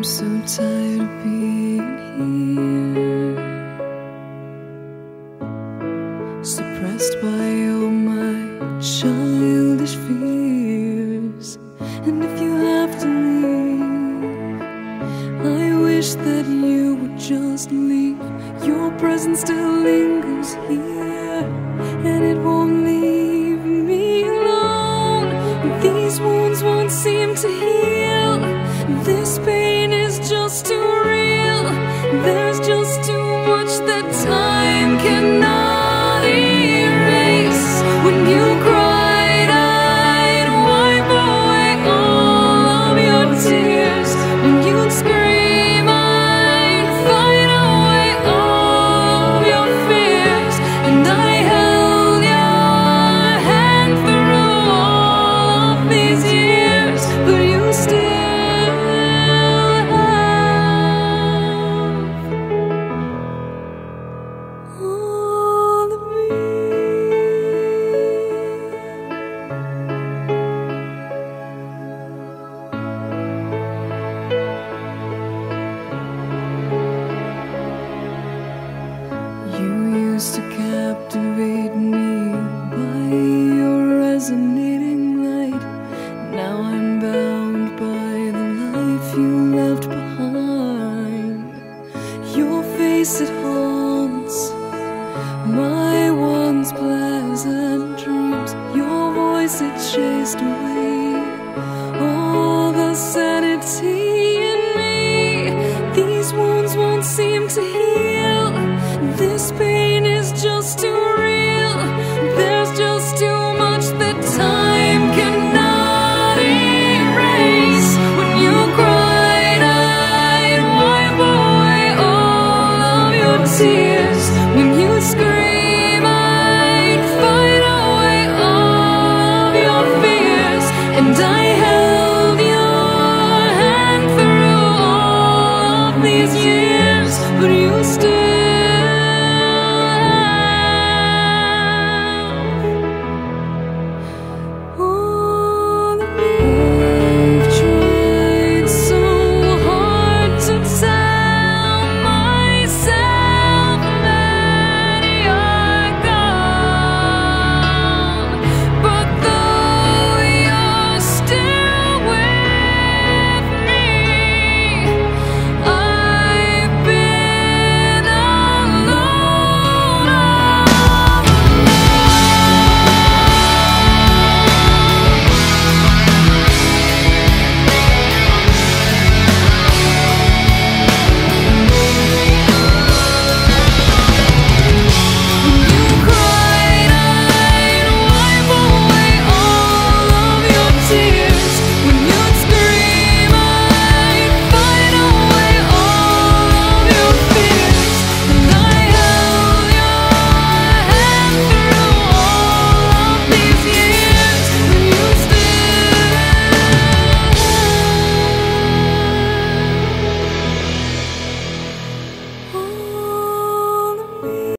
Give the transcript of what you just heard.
I'm so tired of being here, suppressed by all my childish fears. And if you have to leave, I wish that you would just leave. Your presence still lingers here, and it won't leave me alone. These wounds won't seem to heal. This pain is just too real. There's just too much that time cannot erase. When you cried, I'd wipe away all of your tears. When you'd scream, I'd fight away all of your fears. And I held your hand through all of these years, but you still to captivate me by your resonating light. Now I'm bound by the life you left behind. Your face, it haunts my once pleasant dreams. Your voice, it chased away all the sanity in me. These wounds won't seem to heal. This pain is just too real. There's just too much that time cannot erase. When you cried, I'd wipe away all of your tears. When you scream, I'd fight away all of your fears. And I held your hand through all of these years, but you still